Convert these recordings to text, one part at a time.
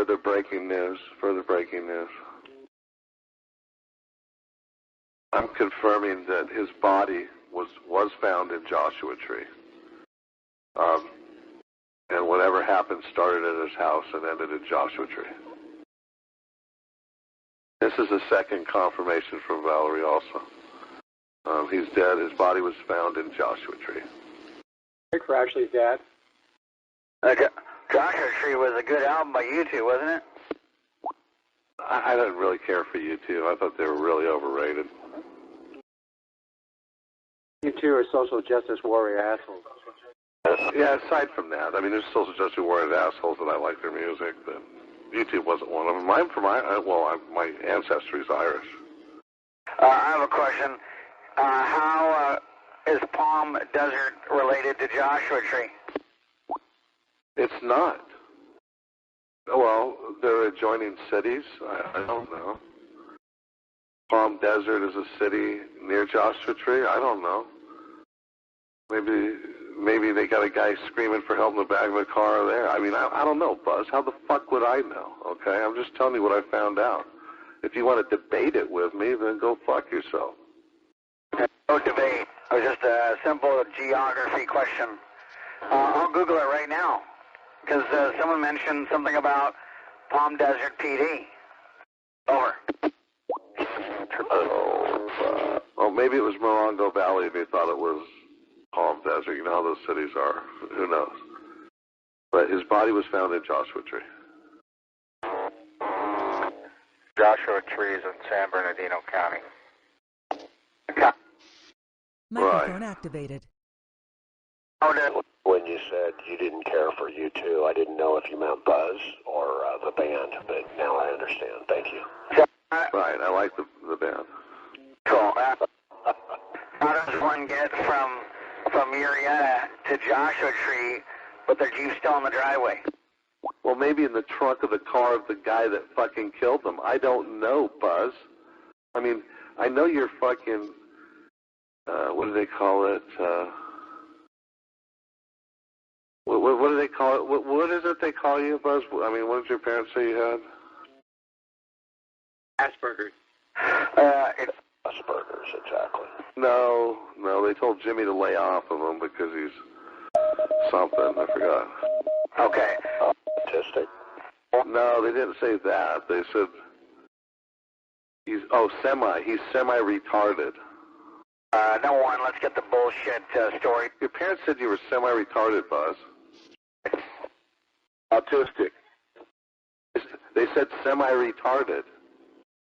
further breaking news. I'm confirming that his body was found in Joshua Tree. And whatever happened started at his house and ended in Joshua Tree. This is a second confirmation from Valerie also. He's dead. His body was found in Joshua Tree. Rick for Ashley's dad. Joshua Tree was a good album by U2, wasn't it? I didn't really care for U2. I thought they were really overrated. U2 are social justice warrior assholes. Yeah, aside from that, I mean, there's social justice warrior assholes that I like their music, but U2 wasn't one of them. My ancestry is Irish. I have a question. How is Palm Desert related to Joshua Tree? It's not. Well, they're adjoining cities. I don't know. Palm Desert is a city near Joshua Tree. I don't know. Maybe they got a guy screaming for help in the back of a car there. I mean, I don't know, Buzz. How the fuck would I know? Okay, I'm just telling you what I found out. If you want to debate it with me, then go fuck yourself. No debate. It was just a simple geography question. I'll Google it right now because someone mentioned something about Palm Desert PD. Over. Well, maybe it was Morongo Valley if you thought it was Palm Desert. You know how those cities are. Who knows? But his body was found in Joshua Tree. Joshua Tree is in San Bernardino County. Microphone activated. When you said you didn't care for U2, I didn't know if you meant Buzz or the band, but now I understand. Thank you. Right, I like the band. Cool. How does one get from Murrieta to Joshua Tree, but their Jeep's still in the driveway? Well, maybe in the trunk of the car of the guy that fucking killed them. I don't know, Buzz. I mean, I know you're fucking, what do they call it? What do they call it? What is it they call you, Buzz? I mean, what did your parents say you had? Asperger's. Asperger's, exactly. No, they told Jimmy to lay off of him because he's something. I forgot. Okay. Autistic? No, they didn't say that. They said he's semi-retarded. No one. Let's get the bullshit story. Your parents said you were semi-retarded, Buzz. Autistic. They said semi-retarded.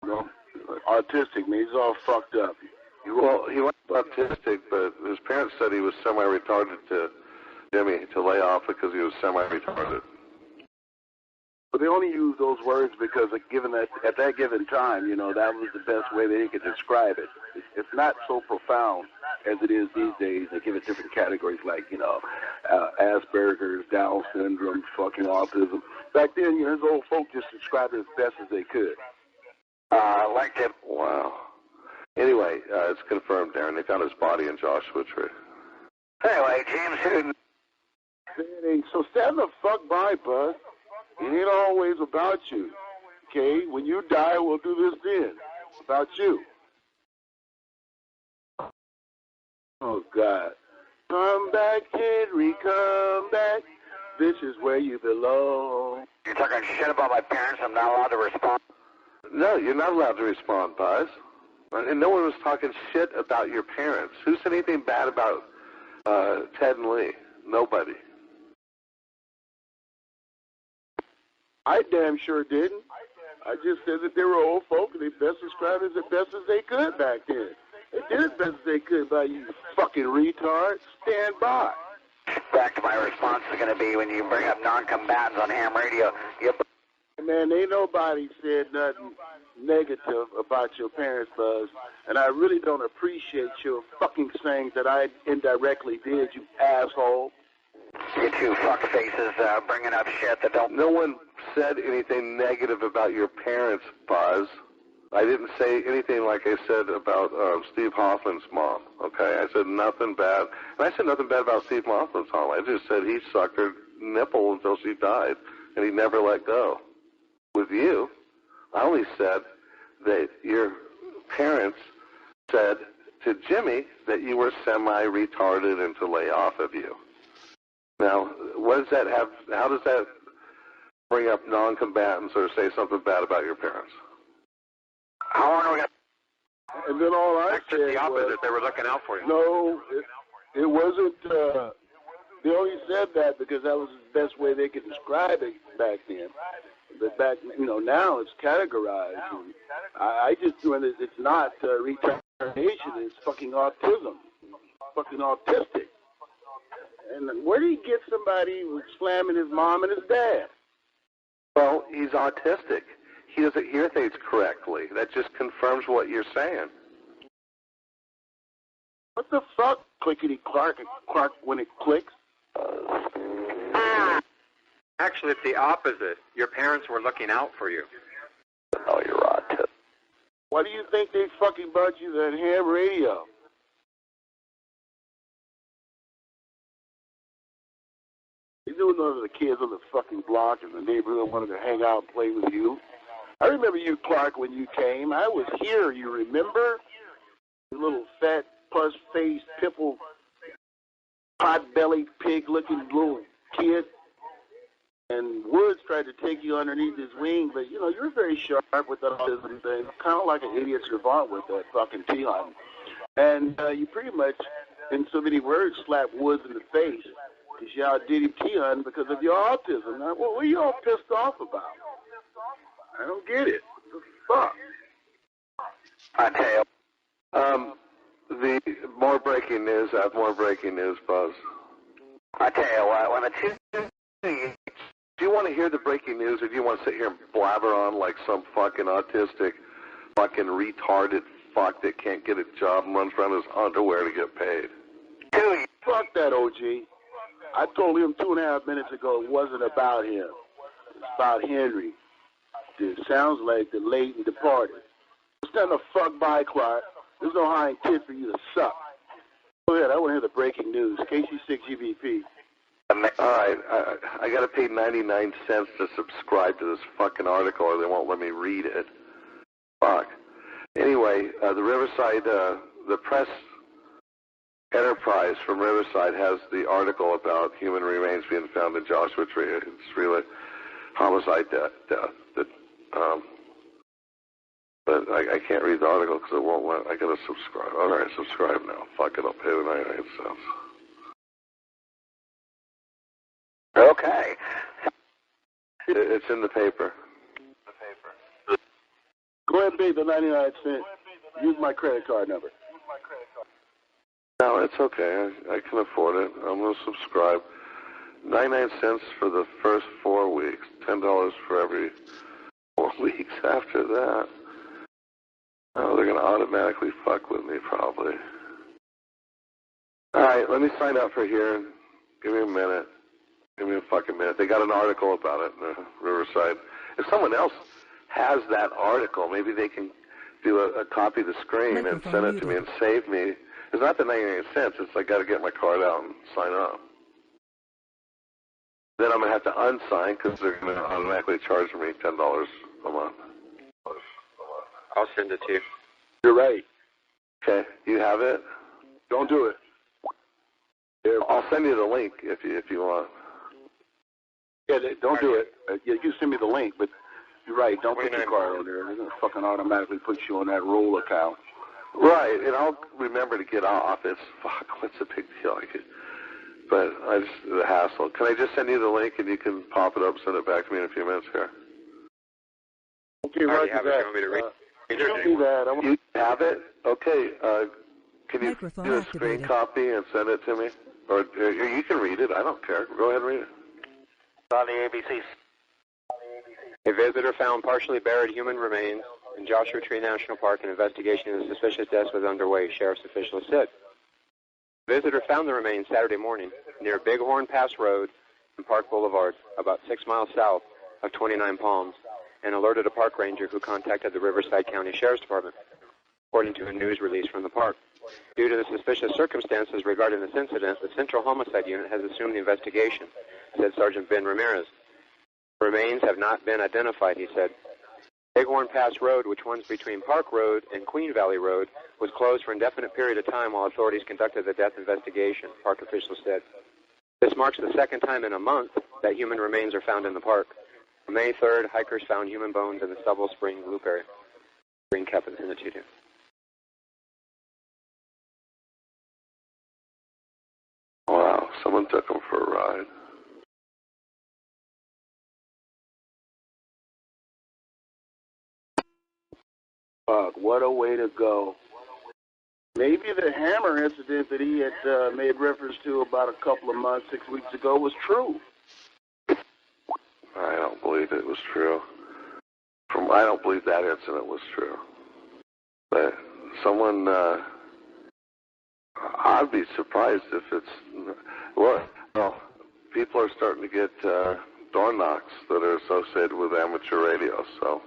No, autistic means he's all fucked up. Well, he was autistic, but his parents said he was semi-retarded to Jimmy to lay off because he was semi-retarded. But they only use those words because at that given time, you know, that was the best way they could describe it. It's not so profound as it is these days. They give it different categories like, you know, Asperger's, Down syndrome, fucking autism. Back then, you know, those old folk just described it as best as they could. I liked it. Wow. Anyway, it's confirmed, Darren. They found his body in Joshua Tree. Anyway, James Hooten. So stand the fuck by, Buzz. It ain't always about you. Okay? When you die, we'll do this then. It's about you. Oh, God. Come back, Henry, come back. This is where you belong. You're talking shit about my parents. I'm not allowed to respond. No, you're not allowed to respond, Buzz. And no one was talking shit about your parents. Who said anything bad about Ted and Lee? Nobody. I damn sure didn't. I just said that they were old folk and they best described it as best as they could back then. They did as best as they could by you fucking retards. Stand by. Back to my response is going to be when you bring up non-combatants on ham radio. Man, ain't nobody said nothing negative about your parents, Buzz, and I really don't appreciate your fucking saying that I indirectly did, you asshole. You two fuckfaces bringing up shit that don't... No one said anything negative about your parents, Buzz. I didn't say anything like I said about Steve Hoffman's mom, okay? I said nothing bad. And I said nothing bad about Steve Hoffman's mom. I just said he sucked her nipple until she died, and he never let go. with you. I only said that your parents said to Jimmy that you were semi-retarded and to lay off of you. Now, what does that have? How does that bring up non-combatants or say something bad about your parents? How long are we going to... And then all I said the opposite. was, They were looking out for you. no, it wasn't. They only said that because that was the best way they could describe it back then. But back, now it's categorized. And I just when it's not retardation. It's fucking autism. Fucking autistic. And where do you get somebody who's slamming his mom and his dad? Well, he's autistic. He doesn't hear things correctly. That just confirms what you're saying. What the fuck? Clickety clark when it clicks. Actually, it's the opposite. Your parents were looking out for you. No, you're autistic. Why do you think they fucking bought you that ham radio? You knew none of the kids on the fucking block in the neighborhood wanted to hang out and play with you. I remember you, Clark, when you came. I was here, you remember? You little fat, puss-faced, pimple, pot-bellied, pig-looking little kid. And Woods tried to take you underneath his wing, but, you're very sharp with that autism thing. Kind of like an idiot savant with that fucking T-on. And you pretty much, in so many words, slapped Woods in the face. Because you outdid him T-on because of your autism. Now, what are you all pissed off about? I don't get it. What the fuck? I tell you. The more breaking news. I have more breaking news, Buzz. I tell you what, when the two... Do you want to hear the breaking news, or do you want to sit here and blabber on like some fucking autistic, fucking retarded fuck that can't get a job and runs around in his underwear to get paid? Dude, fuck that, OG. I told him 2.5 minutes ago it wasn't about him. It's about Henry. It sounds like the late and departed. It's nothing to fuck by, Clark. There's no hind tit for you to suck. Go ahead, I want to hear the breaking news. KC6 UVP. All right, I got to pay 99 cents to subscribe to this fucking article, or they won't let me read it. Fuck. Anyway, the Riverside, the press enterprise from Riverside has the article about human remains being found in Joshua Tree. It's really homicide death. But I can't read the article because it won't let. I got to subscribe. All right, subscribe now. Fuck it, I'll pay the 99 cents. okay. It's in the paper. Go ahead and pay the 99 cents. Use my credit card number. No, it's okay. I can afford it. I'm going to subscribe. 99 cents for the first 4 weeks. $10 for every 4 weeks after that. Oh, they're going to automatically fuck with me, probably. All right, let me sign up for here. Give me a minute. Give me a fucking minute. They got an article about it in Riverside. If someone else has that article, maybe they can do a copy of the screen and send it to me and save me. It's not the 99 cents. It's I got to get my card out and sign up. Then I'm going to have to unsign because they're going to automatically charge me $10 a month. I'll send it to you. You're right. Okay, you have it? Don't do it. I'll send you the link if you want. Yeah, don't do it. You can send me the link, but you're right. Don't put your card on there. They're going to fucking automatically put you on that roll account. Right, and I'll remember to get off. It's, fuck, what's the big deal? But the hassle. Can I just send you the link and you can pop it up, send it back to me in a few minutes here? Okay, right. Have it. You want me to read? Do that. You have it? Okay. Can you Microphone do a activated. screen copy and send it to me? Or you can read it. I don't care. Go ahead and read it. On the ABCs. A visitor found partially buried human remains in Joshua Tree National Park. An investigation into suspicious deaths was underway, sheriff's officials said. The visitor found the remains Saturday morning near Bighorn Pass Road and Park Boulevard, about 6 miles south of 29 Palms, and alerted a park ranger who contacted the Riverside County Sheriff's Department, according to a news release from the park. Due to the suspicious circumstances regarding this incident, the Central Homicide Unit has assumed the investigation, said Sergeant Ben Ramirez. Remains have not been identified, he said. Bighorn Pass Road, which runs between Park Road and Queen Valley Road, was closed for an indefinite period of time while authorities conducted the death investigation, park officials said. This marks the second time in a month that human remains are found in the park. On May 3rd, hikers found human bones in the Stubble Spring Loop area. Green cap in the two. Wow, someone took him for a ride. Fuck, what a way to go. Maybe the hammer incident that he had made reference to about a couple of months, 6 weeks ago, was true. I don't believe it was true. I don't believe that incident was true. But someone, I'd be surprised if it's, well, people are starting to get door knocks that are associated with amateur radio, so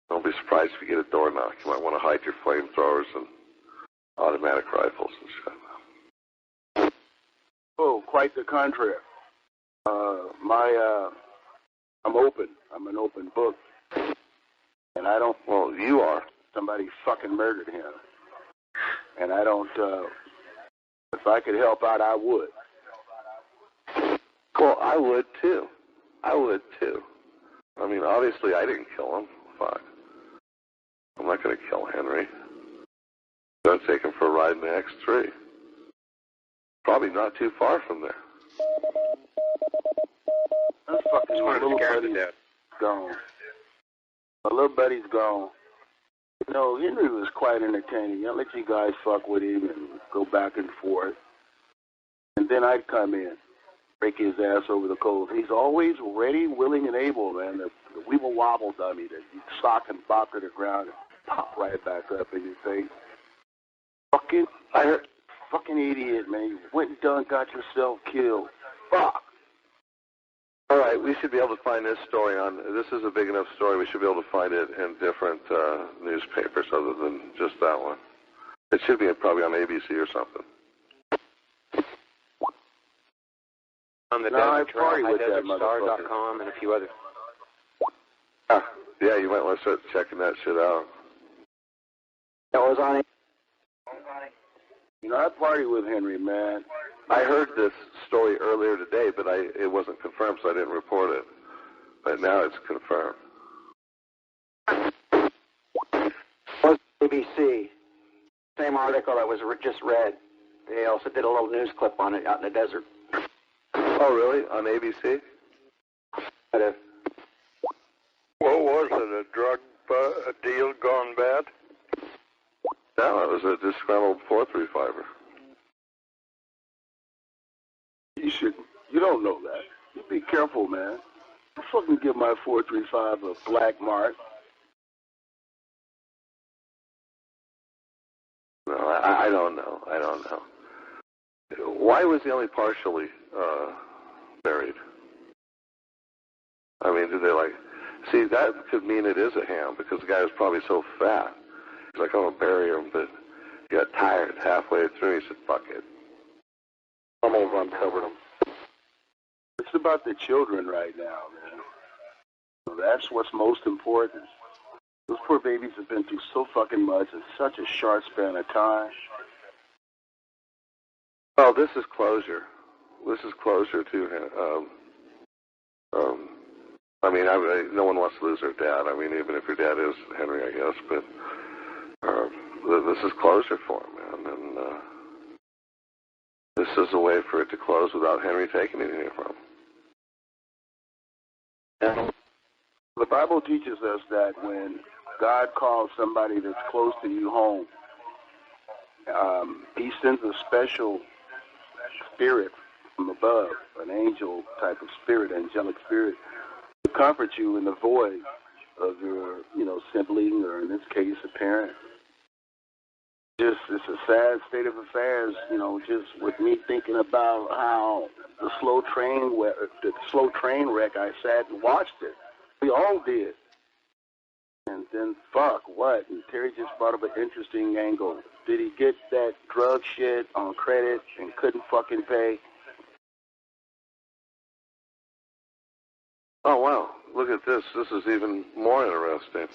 don't be surprised if you get a door knock. You might want to hide your flamethrowers and automatic rifles and shit. Oh, quite the contrary. I'm open. I'm an open book. And I don't... Well, you are. Somebody fucking murdered him. And I don't... if I could help out, I would. Well, I would, too. I would, too. I mean, obviously, I didn't kill him. Fine. I'm not going to kill Henry. I'm going to take him for a ride in the X3. Probably not too far from there. That fucking my little buddy's gone. My little buddy's gone. You know, Henry was quite entertaining. I'll let you guys fuck with him and go back and forth. And then I'd come in, break his ass over the coals. He's always ready, willing, and able, man. The weeble wobble dummy that you sock and bop to the ground and pop right back up in your face. Fucking idiot, man. You went and done got yourself killed. Fuck. All right, we should be able to find this story on, this is a big enough story, we should be able to find it in different newspapers other than just that one. It should be probably on ABC or something. On the I Desert Trail, party with that motherfucker. HighDesertStar.com and a few others. Yeah, you might want to start checking that shit out. That was on it. You know, I party with Henry, man. I heard this story earlier today, but it wasn't confirmed, so I didn't report it. But now it's confirmed. ABC. Same article that was just read. They also did a little news clip on it out in the desert. Oh, really? On ABC? What was it, a drug deal gone bad? No, it was a disgruntled 435er. You don't know that. You be careful, man. I fucking give my 435 a black mark. No, I don't know. I don't know. Why was he only partially buried? I mean, did they see, that could mean it is a ham because the guy was probably so fat. He's like, I'm going to bury him, but he got tired halfway through. He said, fuck it. I'm over, I'm covering him. It's about the children right now, man. So that's what's most important. Those poor babies have been through so fucking much in such a short span of time. Well, this is closure. This is closure to him. I mean, no one wants to lose their dad. I mean, even if your dad is Henry, I guess, but this is closure for him, man. And this is a way for it to close without Henry taking anything from him. The Bible teaches us that when God calls somebody that's close to you home, he sends a special spirit from above, an angel type of spirit, angelic spirit, to comfort you in the void of your, sibling, or in this case, a parent. It's a sad state of affairs, just with me thinking about how the slow train wreck, I sat and watched it. We all did. And then, fuck, what? And Terry just brought up an interesting angle. Did he get that drug shit on credit and couldn't fucking pay? Oh, wow. Look at this. This is even more interesting.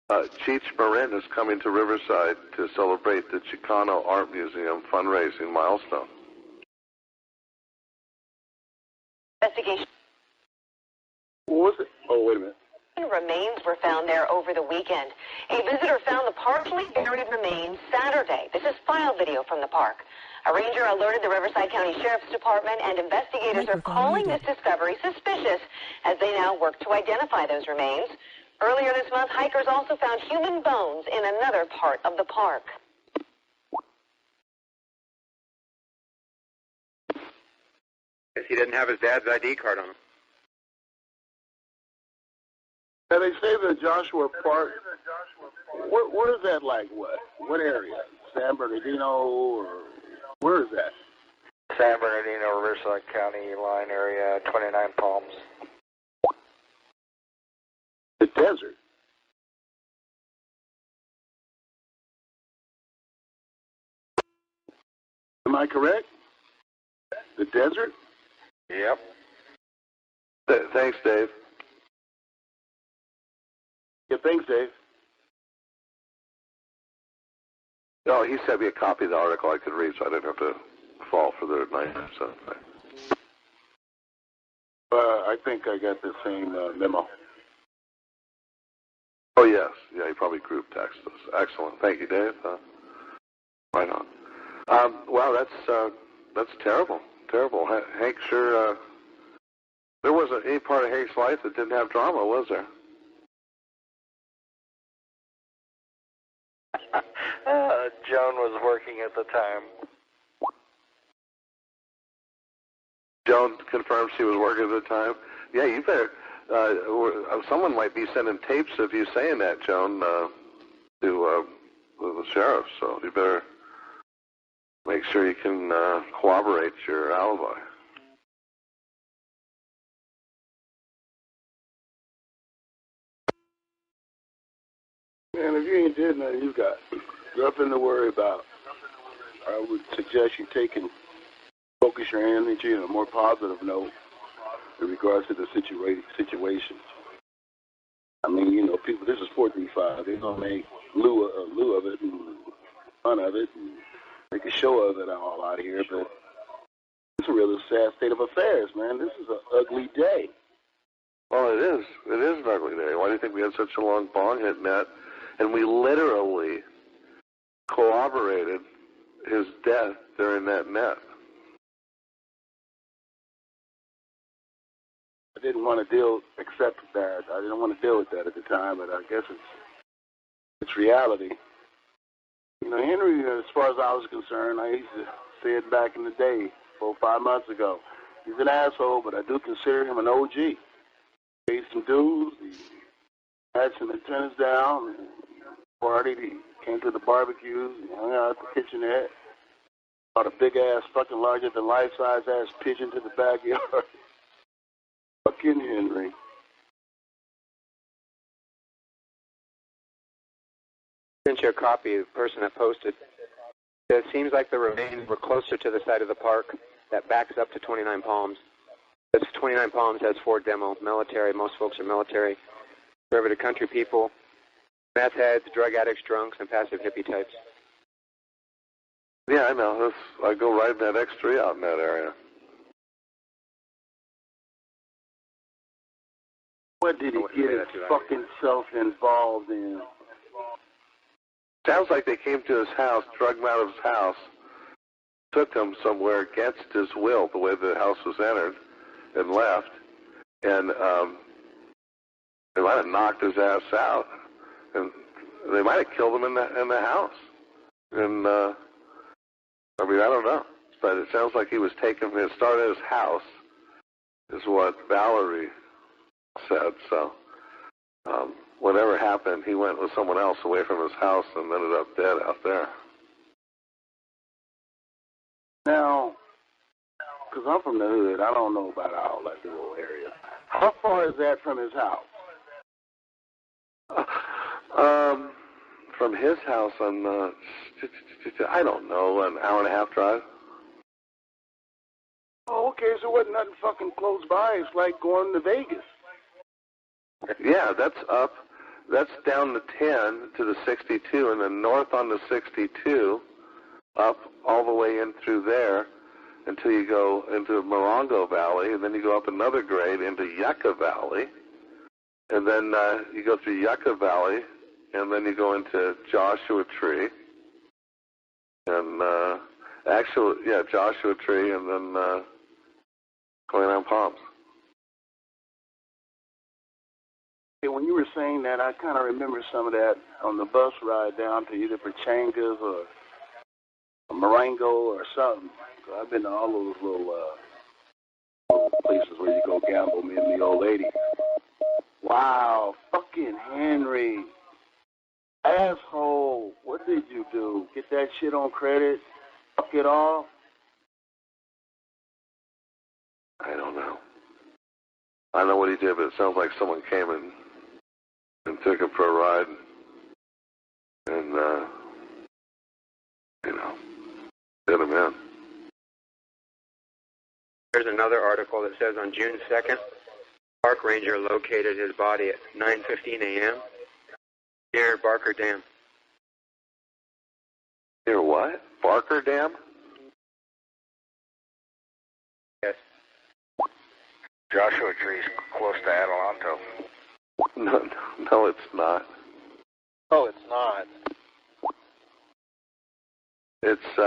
Cheech Marin is coming to Riverside to celebrate the Chicano Art Museum fundraising milestone. Investigation. What was it? Oh, wait a minute. Remains were found there over the weekend. A visitor found the partially buried remains Saturday. This is file video from the park. A ranger alerted the Riverside County Sheriff's Department, and investigators are calling this discovery suspicious as they now work to identify those remains. Earlier this month, hikers also found human bones in another part of the park. Guess he didn't have his dad's ID card on him. Now, they say the Joshua Park, where is that like? What area? San Bernardino, or where is that? San Bernardino, Riverside County line area, 29 Palms. The desert. Am I correct? The desert? Yep. Thanks, Dave. Yeah, thanks, Dave. No, he sent me a copy of the article I could read, so I didn't have to fall for their nightmare. So. I think I got the same memo. Oh, yes. Yeah, he probably group texted us. Excellent. Thank you, Dave. Right on. Wow, that's terrible. Terrible. Hank sure... there wasn't any part of Hank's life that didn't have drama, was there? Joan was working at the time. Joan confirmed she was working at the time. Yeah, you better... someone might be sending tapes of you saying that, Joan, to the sheriff, so you better make sure you can corroborate your alibi. Man, if you ain't did nothing, you got nothing to worry about. I would suggest you focus your energy on a more positive note in regards to the situation. I mean, you know, people, this is 435. They're going to make lieu of it and fun of it and make a show of it all out here, but it's a really sad state of affairs, man. This is an ugly day. Well, it is. It is an ugly day. Why do you think we had such a long bong hit net? And we literally corroborated his death during that net. I didn't want to accept that. I didn't want to deal with that at the time, but I guess it's reality. You know, Henry, as far as I was concerned, I used to say it back in the day, 4 or 5 months ago. He's an asshole, but I do consider him an OG. He paid some dues, he had some antennas down, and partied, he came to the barbecues, he hung out at the kitchenette, brought a big-ass, fucking larger-than-life-size ass pigeon to the backyard. Fucking Henry. Sent you a copy of the person that posted. It seems like the remains were closer to the side of the park that backs up to 29 Palms. This 29 Palms has 4 demo, military. Most folks are military. Conservative country people, meth heads, drug addicts, drunks, and passive hippie types. Yeah, I know. I go riding that X3 out in that area. What did he get his fucking self involved in? Sounds like they came to his house, drug him out of his house, took him somewhere against his will, the way the house was entered, and left. And they might have knocked his ass out, and they might have killed him in the house. And I mean, I don't know, but it sounds like he was taken. It started at his house, is what Valerie said. So whatever happened, he went with someone else away from his house and ended up dead out there. Now, because I'm from the hood, I don't know about all that little area. How far is that from his house? From his house on, I don't know, an hour and a half drive. Oh, okay, so it wasn't nothing fucking close by. It's like going to Vegas. Yeah, that's up. That's down the 10 to the 62, and then north on the 62, up all the way in through there until you go into Morongo Valley, and then you go up another grade into Yucca Valley, and then you go through Yucca Valley, and then you go into Joshua Tree, and Joshua Tree, and then going on Palms. Hey, when you were saying that, I kind of remember some of that on the bus ride down to either Pechangas or Marengo or something. So I've been to all those little places where you go gamble, me and the old lady. Wow, fucking Henry. Asshole, what did you do? Get that shit on credit? Fuck it all? I don't know. I don't know what he did, but it sounds like someone came and took him for a ride. And, did him in. There's another article that says on June 2nd, park ranger located his body at 9:15 a.m. near Barker Dam. Near what? Barker Dam? Yes. Joshua Tree's close to Adelanto. No, it's not. Oh, it's not. It's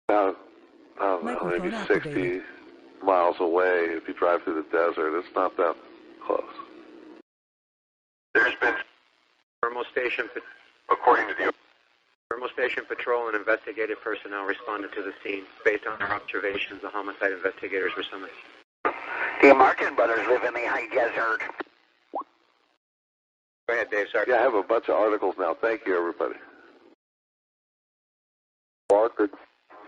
about, maybe 60 miles away if you drive through the desert. It's not that close. There's been thermal station patrol and investigative personnel responded to the scene. Based on their observations, the homicide investigators were summoned. The Martin brothers live in the high desert. Go ahead, Dave. Sorry. Yeah, I have a bunch of articles now. Thank you, everybody. Barker.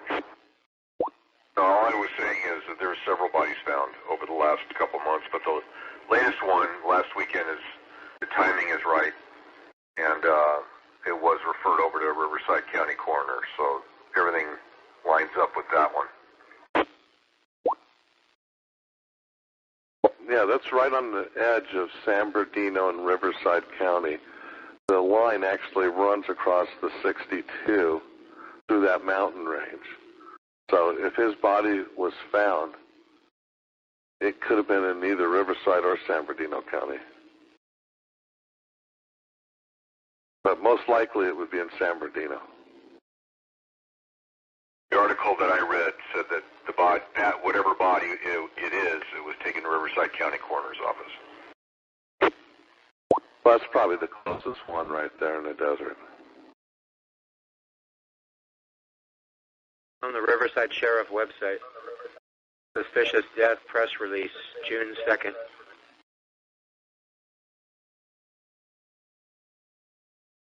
No, all I was saying is that there were several bodies found over the last couple months, but the latest one last weekend is, the timing is right, and it was referred over to Riverside County Coroner, so everything lines up with that one. Yeah, that's right on the edge of San Bernardino and Riverside County. The line actually runs across the 62 through that mountain range. So if his body was found, it could have been in either Riverside or San Bernardino County. But most likely it would be in San Bernardino. The article that I read said that the body, whatever body it is, it was taken to Riverside County Coroner's office. Well, that's probably the closest one right there in the desert. On the Riverside Sheriff website, suspicious death press release, June 2nd.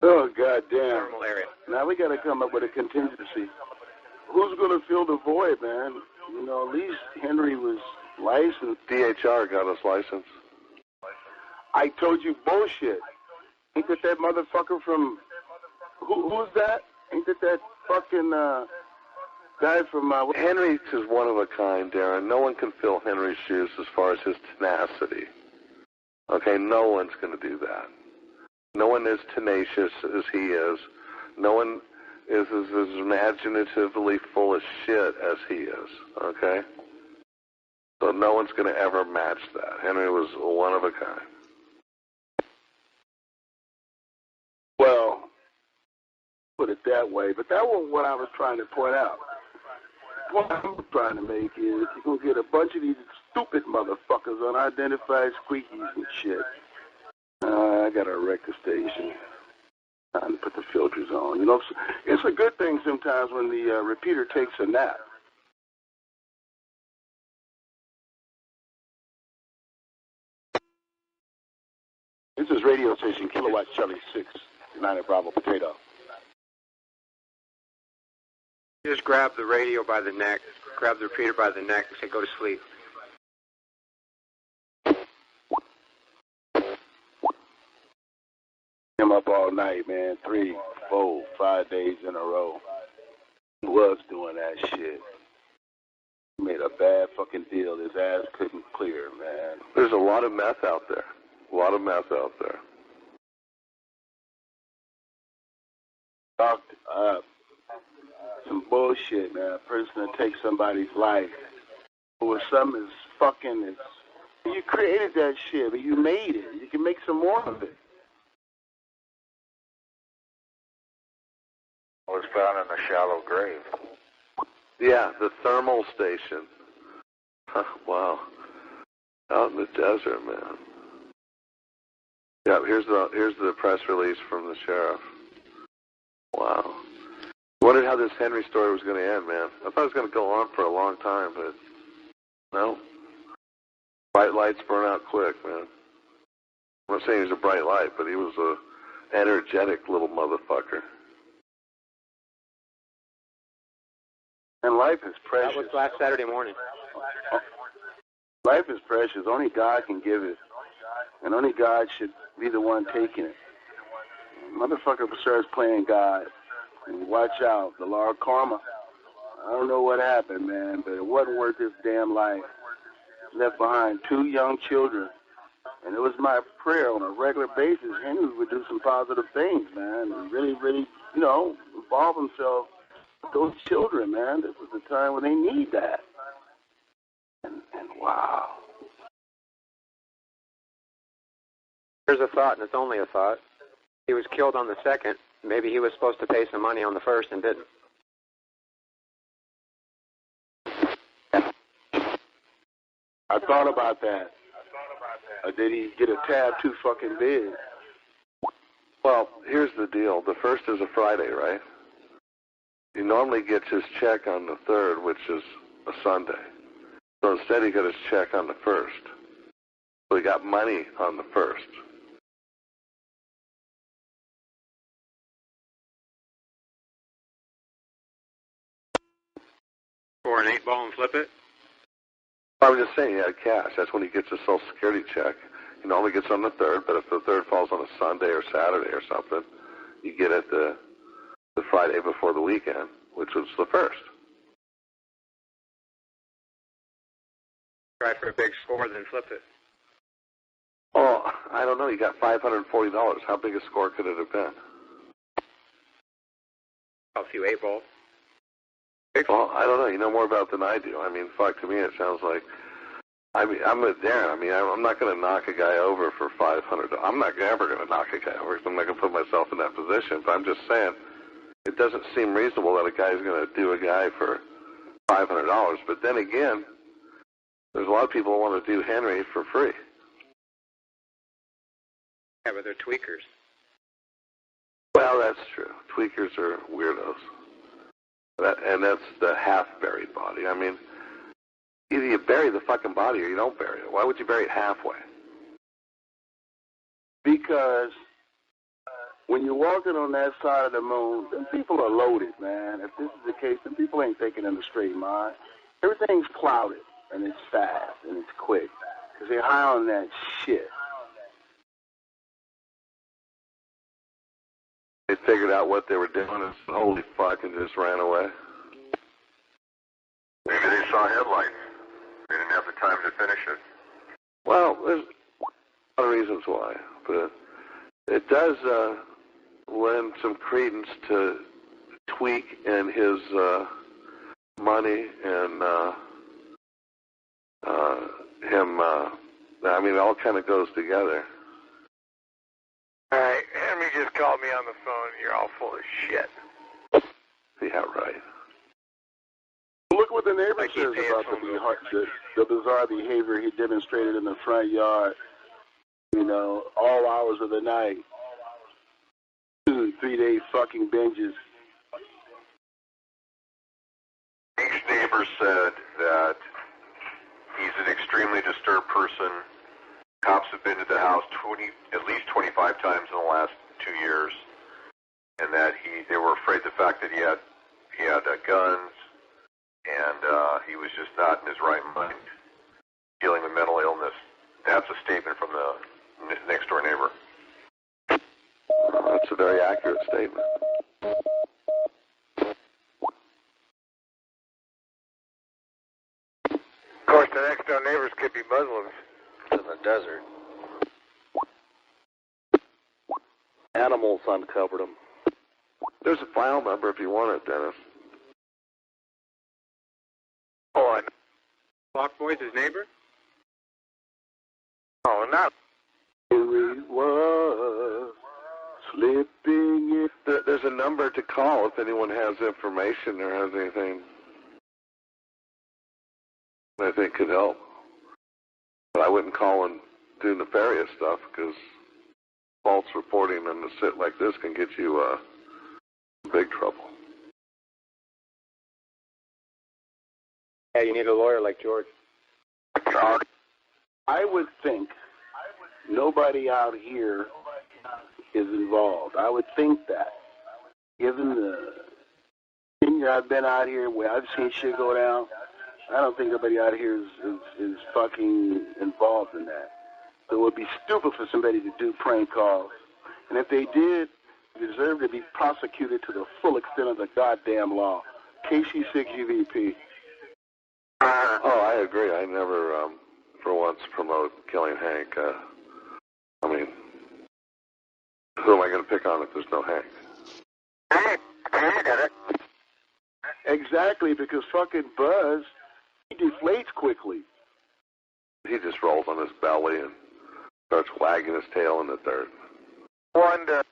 Oh, goddamn. Thermal area. Now we got to come up with a contingency. Who's going to fill the void, man? You know, at least Henry was licensed. DHR got us licensed. I told you bullshit. Ain't that motherfucker from... Who's that? Ain't that fucking guy from... Henry is one of a kind, Darren. No one can fill Henry's shoes as far as his tenacity. Okay, no one's going to do that. No one is tenacious as he is. No one is as imaginatively full of shit as he is, okay? So no one's going to ever match that. Henry was one of a kind. Well, put it that way, but that wasn't what I was trying to point out. What I'm trying to make is you're going to get a bunch of these stupid motherfuckers, unidentified squeakies and shit. I got to wreck the station. Time to put the filters on. You know, it's a good thing sometimes when the repeater takes a nap. This is radio station Kilowatt Charlie 6, United Bravo Potato. Just grab the radio by the neck, grab the repeater by the neck, and say, go to sleep. I'm up all night, man. 3, 4, 5 days in a row. Was doing that shit. Made a bad fucking deal. His ass couldn't clear, man. There's a lot of meth out there. A lot of meth out there. Doctor, some bullshit, man. A person that takes somebody's life or something is fucking. You created that shit, but you made it. You can make some more of it. Was found in a shallow grave. Yeah, the thermal station. Huh, wow. Out in the desert, man. Yeah, here's the press release from the sheriff. Wow. I wondered how this Henry story was going to end, man. I thought it was going to go on for a long time, but no. Bright lights burn out quick, man. I'm not saying he was a bright light, but he was a energetic little motherfucker. And life is precious. That was last Saturday morning. Life is precious. Only God can give it. And only God should be the one taking it. Motherfucker starts playing God. And watch out, the law of karma. I don't know what happened, man, but it wasn't worth his damn life. Left behind 2 young children. And it was my prayer on a regular basis, Henry would do some positive things, man. And really, really, involve himself with those children, man. This is the time when they need that. And wow. Here's a thought, and it's only a thought. He was killed on the 2nd. Maybe he was supposed to pay some money on the 1st and didn't. I thought about that. Or did he get a tab too fucking big? Well, here's the deal. The 1st is a Friday, right? He normally gets his check on the 3rd, which is a Sunday. So instead he got his check on the 1st. So he got money on the 1st. Or an 8-ball and flip it? I was just saying he had cash. That's when he gets his Social Security check. He normally gets on the 3rd, but if the 3rd falls on a Sunday or Saturday or something, you get it the Friday before the weekend, which was the 1st. Try for a big score, then flip it. Oh, I don't know. You got $540. How big a score could it have been? A few 8-balls. Well, I don't know. You know more about it than I do. I mean, fuck, to me it sounds like, I'm with Darren. I mean, I'm not going to knock a guy over for $500. I'm not ever going to knock a guy over because I'm not going to put myself in that position. But I'm just saying, it doesn't seem reasonable that a guy's going to do a guy for $500. But then again, there's a lot of people who want to do Henry for free. Yeah, but they're tweakers. Well, that's true. Tweakers are weirdos. And that's the half-buried body. I mean, either you bury the fucking body or you don't bury it. Why would you bury it halfway? Because when you're walking on that side of the moon, them people are loaded, man. If this is the case, them people ain't thinking in the straight mind. Everything's clouded, and it's fast, and it's quick. Because they're high on that shit. They figured out what they were doing and said, holy fuck, and just ran away. Maybe they saw headlights. They didn't have the time to finish it. Well, there's a lot of reasons why, but it does lend some credence to Tweak and his money and him. I mean, it all kind of goes together. All right, Henry just called me on the phone. You're all full of shit. Yeah, right. Look what the neighbor says about the bizarre behavior he demonstrated in the front yard. All hours of the night. 2 3-day fucking binges. Each neighbor said that he's an extremely disturbed person. Cops have been to the house at least 25 times in the last 2 years, and that they were afraid the fact that he had guns, and he was just not in his right mind, dealing with mental illness. That's a statement from the next door neighbor. That's a very accurate statement. Of course, the next door neighbors could be Muslims in the desert. animals uncovered them. There's a file number if you want it, Dennis. Oh, Clock Boy's his neighbor? no, not. Henry was slipping in. There's a number to call if anyone has information or has anything I think could help. But I wouldn't call and do nefarious stuff because false reporting on a sit like this can get you in big trouble. Yeah, you need a lawyer like George. I would think nobody out here is involved. I would think that. Given the tenure I've been out here where I've seen shit go down, I don't think nobody out here is fucking involved in that. So it would be stupid for somebody to do prank calls. And if they did, they deserve to be prosecuted to the full extent of the goddamn law. KC6UVP. Oh, I agree. I never, for once, promote killing Hank. I mean, who am I going to pick on if there's no Hank? I got it. Exactly, because fucking Buzz, he deflates quickly. He just rolls on his belly and starts wagging his tail in the dirt. Wonder.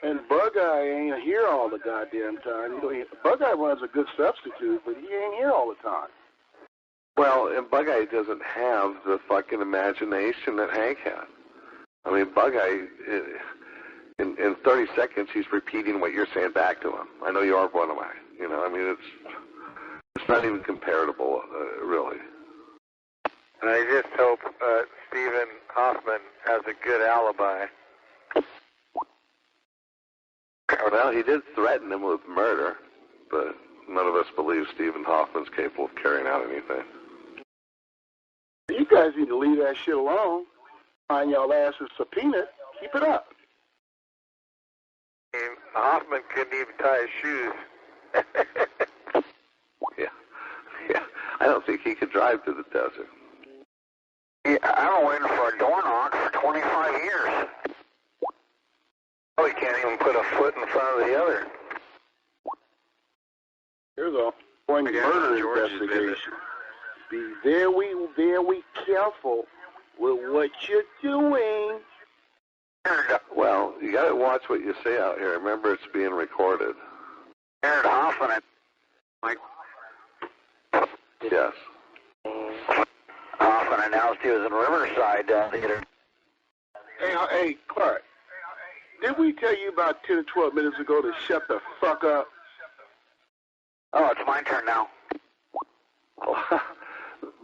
And Bug-Eye ain't here all the goddamn time. You know, Bug-Eye runs a good substitute, but he ain't here all the time. Well, and Bug-Eye doesn't have the fucking imagination that Hank had. I mean, Bug-Eye, in 30 seconds, he's repeating what you're saying back to him. I know you are one of mine. You know, I mean, it's not even comparable, really. And I just hope Stephen Hoffman has a good alibi. Well, he did threaten him with murder, but none of us believe Stephen Hoffman's capable of carrying out anything. You guys need to leave that shit alone. Find y'all asses subpoenaed. Keep it up. I mean, Hoffman couldn't even tie his shoes. Yeah. I don't think he could drive through the desert. Yeah, I've been waiting for a door knock for 25 years. Oh, he can't even put a foot in front of the other. Here's a going murder investigation. Be very careful with what you're doing. Well, you got to watch what you say out here. Remember, it's being recorded. Aaron Hoffman. Mike. Yes. Hoffman announced he was in Riverside. Hey, Clark. Did we tell you about 10 or 12 minutes ago to shut the fuck up? Oh, it's my turn now.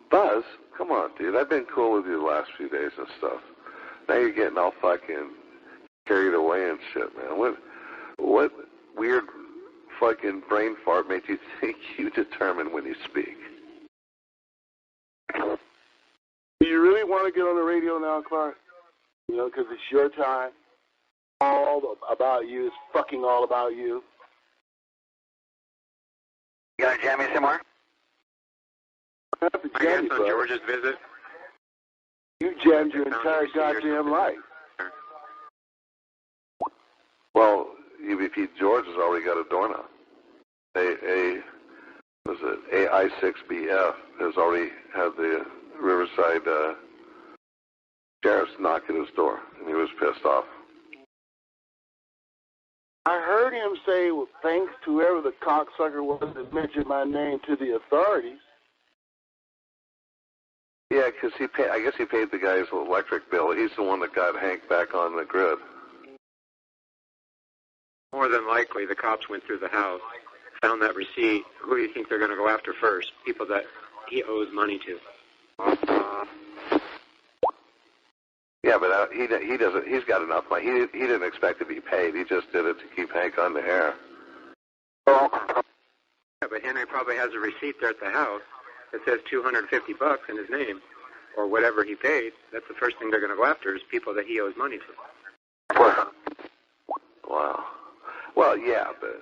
Buzz, come on, dude. I've been cool with you the last few days and stuff. Now you're getting all fucking carried away and shit, man. What weird fucking brain fart made you think you determine when you speak? Do you really want to get on the radio now, Clark? You know, because it's your time. All about you. It's fucking all about you. You gonna jam me somewhere? I have to I jam guess you, on George's visit. You jammed your entire goddamn life. Well, EVP George has already got a doorknob. AI6BF has already had the Riverside sheriff's knock at his door, and he was pissed off. I heard him say, well, thanks to whoever the cocksucker was that mentioned my name to the authorities. Yeah, because I guess he paid the guy's electric bill. He's the one that got Hank back on the grid. More than likely, the cops went through the house, found that receipt. Who do you think they're going to go after first? People that he owes money to. Yeah, but he doesn't. He's got enough money. He didn't expect to be paid. He just did it to keep Hank on the air. Yeah, but Henry probably has a receipt there at the house that says $250 in his name, or whatever he paid. That's the first thing they're going to go after is people that he owes money to. Wow. Well, yeah, but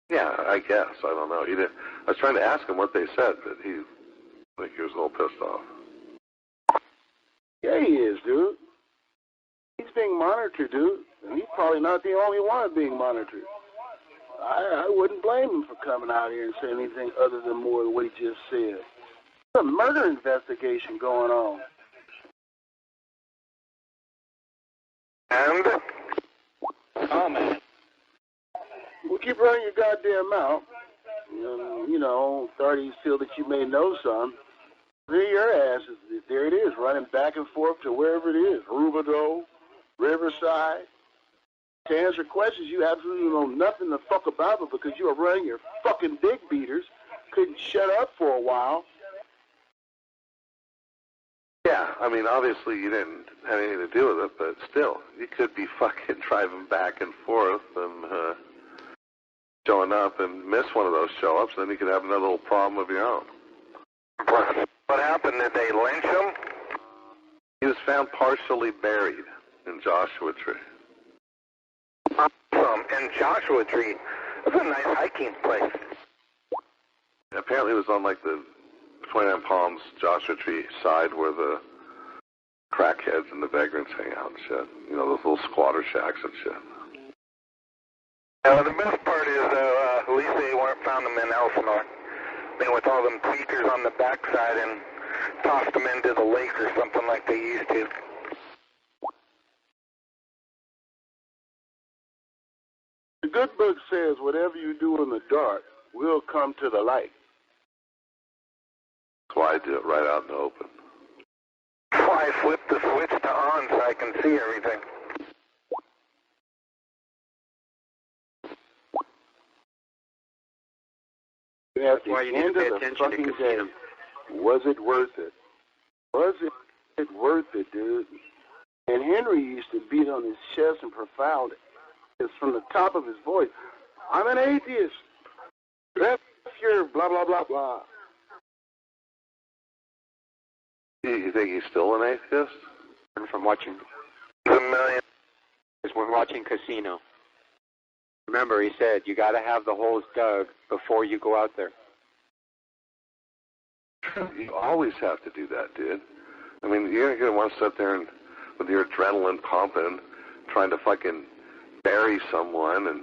yeah, I guess I don't know. He did. I was trying to ask him what they said, but I think he was a little pissed off. Yeah, he is, dude. He's being monitored, dude. And he's probably not the only one being monitored. I wouldn't blame him for coming out here and saying anything other than more than what he just said. There's a murder investigation going on. And? Comment. Well, keep running your goddamn mouth. You know, authorities feel that you may know some. There your ass is. There it is, running back and forth to wherever it is. Rubidoux, Riverside. To answer questions you absolutely know nothing the fuck about, but because you were running your fucking dick beaters, couldn't shut up for a while. Yeah, I mean, obviously you didn't have anything to do with it, but still, you could be fucking driving back and forth and showing up and miss one of those show-ups, then you could have another little problem of your own. What happened? Did they lynch him? He was found partially buried in Joshua Tree. Awesome. In Joshua Tree. That's a nice hiking place. Apparently it was on like the 29 Palms Joshua Tree side where the crackheads and the vagrants hang out and shit. You know, those little squatter shacks and shit. The best part is, at least they weren't found them in Elsinore. They went with all them tweakers on the backside and tossed them into the lake or something like they used to. The good book says whatever you do in the dark will come to the light. That's why I do it right out in the open. That's why I flipped the switch to on so I can see everything. At the end of the fucking day, was it worth it? Was it worth it, dude? And Henry used to beat on his chest and profound it from the top of his voice. I'm an atheist. That's your blah, blah, blah, blah. You think he's still an atheist? From watching. Because we're watching Casino. Remember, he said, you got to have the holes dug before you go out there. You always have to do that, dude. I mean, you're going to want to sit there and with your adrenaline pumping, trying to fucking bury someone and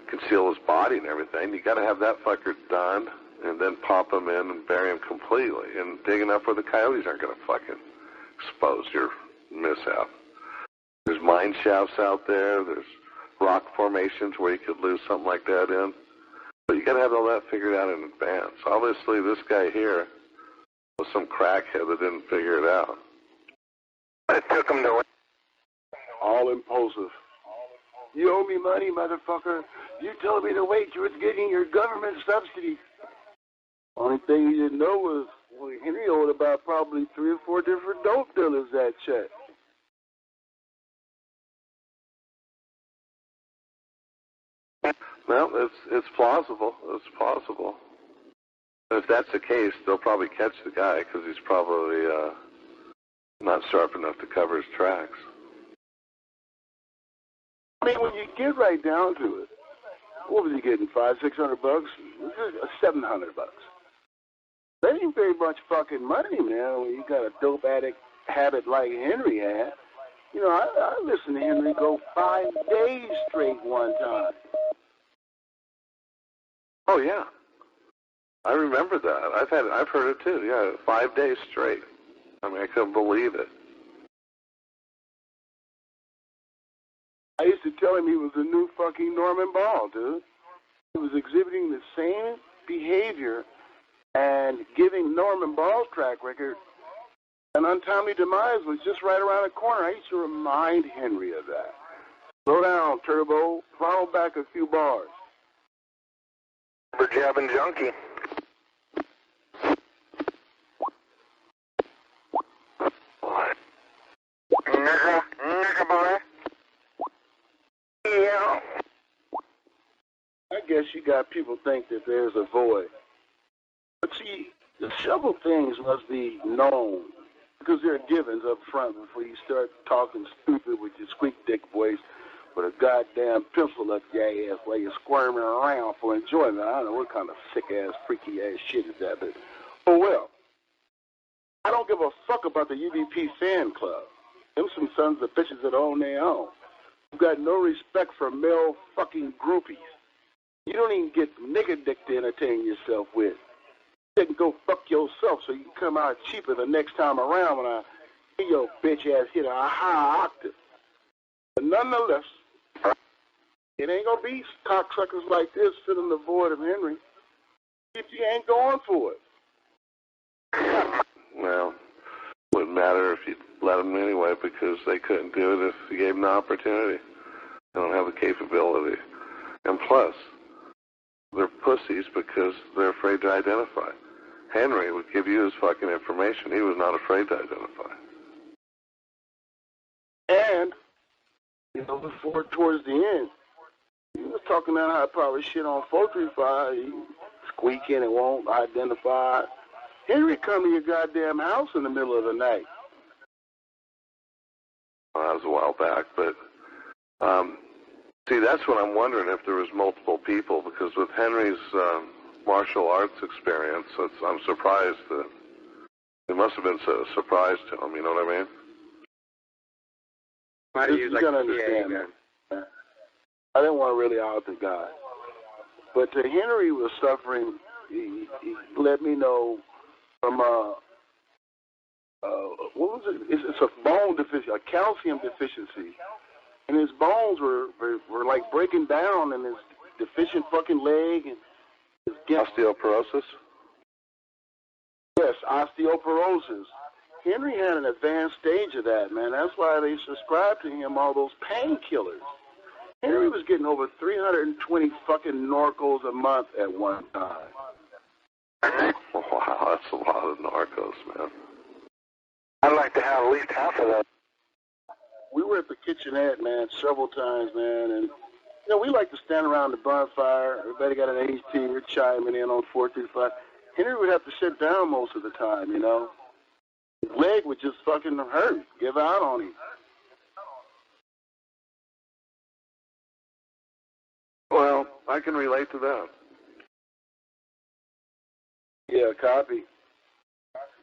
conceal his body and everything. You got to have that fucker done and then pop him in and bury him completely and digging up where the coyotes aren't going to fucking expose your mishap. There's mine shafts out there. There's rock formations where you could lose something like that in. But you got to have all that figured out in advance. Obviously, this guy here was some crackhead that didn't figure it out. it took him to... All impulsive. You owe me money, motherfucker. You told me to wait. You were getting your government subsidy. Only thing you didn't know was, well, Henry owed about probably 3 or 4 different dope dealers that check. Well, it's plausible. It's possible. And if that's the case, they'll probably catch the guy because he's probably not sharp enough to cover his tracks. I mean, when you get right down to it, what was he getting? $500-600? $700. That ain't very much fucking money, man. When you got a dope addict habit like Henry had. You know, I listened to Henry go 5 days straight one time. Oh yeah, I remember that. I've heard it too. Yeah, 5 days straight. I mean, I couldn't believe it. I used to tell him he was the new fucking Norman Ball, dude. He was exhibiting the same behavior and giving Norman Ball's track record an untimely demise was just right around the corner. I used to remind Henry of that. Slow down, Turbo. Throttle back a few bars. For jabbing junkie. Nigga boy. Yeah. I guess you got people think that there's a void. But see, the several things must be known because there are givens up front before you start talking stupid with your squeak dick voice with a goddamn pencil up your ass while you're squirming around for enjoyment. I don't know what kind of sick-ass, freaky-ass shit is that, but oh well. I don't give a fuck about the UBP fan club. Them some sons of bitches that own their own. You've got no respect for male fucking groupies. You don't even get nigger dick to entertain yourself with. You can go fuck yourself so you can come out cheaper the next time around when I hear your bitch ass hit a high octave. But nonetheless, it ain't gonna be cocksuckers like this filling the void of Henry if you ain't going for it. Well, wouldn't matter if you let them anyway because they couldn't do it if you gave them the opportunity. They don't have the capability. And plus, they're pussies because they're afraid to identify. Henry would give you his fucking information. He was not afraid to identify. And, you know, before towards the end, he was talking about high power shit on 435. He squeaking and won't identify. Henry come to your goddamn house in the middle of the night. Well, that was a while back, but see, that's what I'm wondering if there was multiple people, because with Henry's martial arts experience, I'm surprised that it must have been a surprise to him. You know what I mean? Why do you You like gotta the understand, PA? man. I didn't want to really out the guy, but Henry was suffering. He let me know from what was it? It's a bone deficiency, a calcium deficiency, and his bones were like breaking down, and his deficient fucking leg and his Osteoporosis? Yes, osteoporosis. Henry had an advanced stage of that, man. That's why they subscribed to him all those painkillers. Henry was getting over 320 fucking Norcos a month at one time. Wow, that's a lot of Narcos, man. I'd like to have at least half of that. We were at the kitchenette, man, several times, man, and you know, we like to stand around the bonfire. Everybody got an HT, we're chiming in on 435. Henry would have to sit down most of the time, you know. His leg would just fucking hurt, give out on him. Well, I can relate to that. Yeah, copy.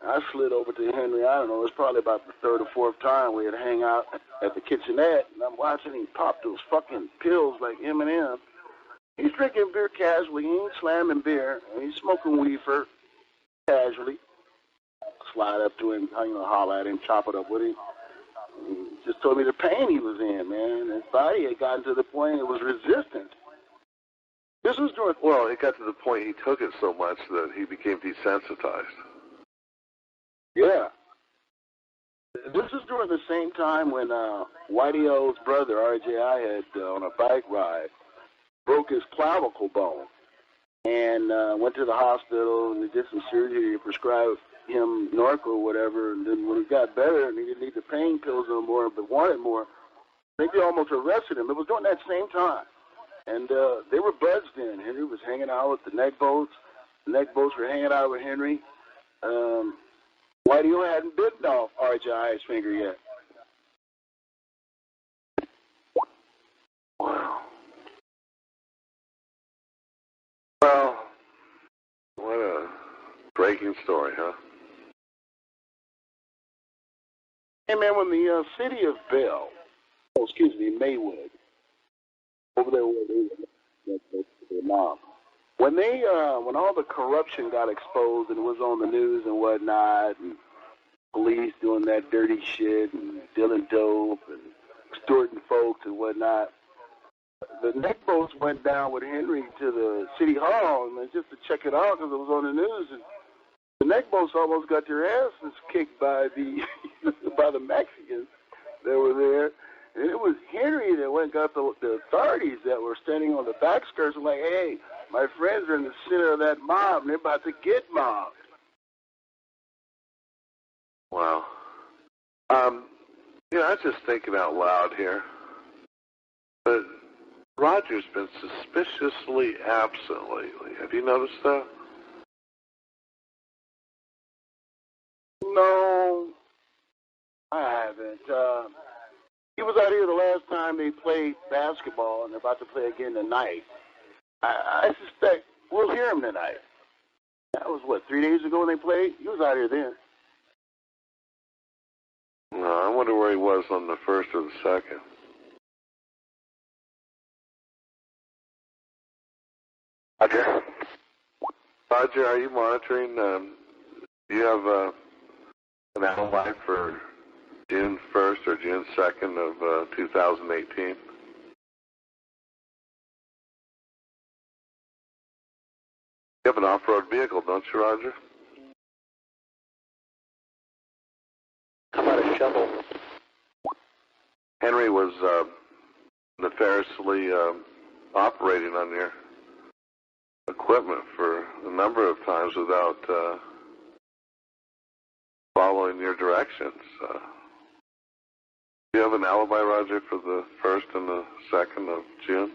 I slid over to Henry, I don't know, it was probably about the third or fourth time we had hang out at the kitchenette, and I'm watching him pop those fucking pills like M&M. He's drinking beer casually, he ain't slamming beer, and he's smoking weefer casually. Slide up to him, you know, holler at him, chop it up with him. He just told me the pain he was in, man. His body had gotten to the point it was resistant. This was during... Well, it got to the point he took it so much that he became desensitized. Yeah. This is during the same time when Whitey O's brother, RJI, had, on a bike ride, broke his clavicle bone and went to the hospital and they did some surgery to prescribe him Norco or whatever. And then when he got better and he didn't need the pain pills no more but wanted more, I think they almost arrested him. It was during that same time. And they were buds then. Henry was hanging out with the neck boats. The neck boats were hanging out with Henry. Whitey O hadn't bitten off RJI's finger yet. Wow. Well, what a breaking story, huh? Hey, man, when the city of Bell, Maywood, over there where their mom, when all the corruption got exposed and it was on the news and whatnot, and police doing that dirty shit and dealing dope and extorting folks and whatnot, the neck boats went down with Henry to the city hall and just to check it out because it was on the news. And the neck boats almost got their asses kicked by the by the Mexicans that were there. And it was Henry that went and got the authorities that were standing on the back skirts and like, hey, my friends are in the center of that mob and they're about to get mobbed. Wow. You know, I was just thinking out loud here. But Roger's been suspiciously absent lately. Have you noticed that? No, I haven't. He was out here the last time they played basketball, and they're about to play again tonight. I suspect we'll hear him tonight. That was, 3 days ago when they played? He was out here then. No, I wonder where he was on the 1st or the 2nd. Roger. Roger, are you monitoring? Do you have an alibi for June 1st or June 2nd of 2018? You have an off-road vehicle, don't you, Roger? How about a shovel? Henry was nefariously operating on your equipment for a number of times without following your directions. Do you have an alibi, Roger, for the 1st and the 2nd of June?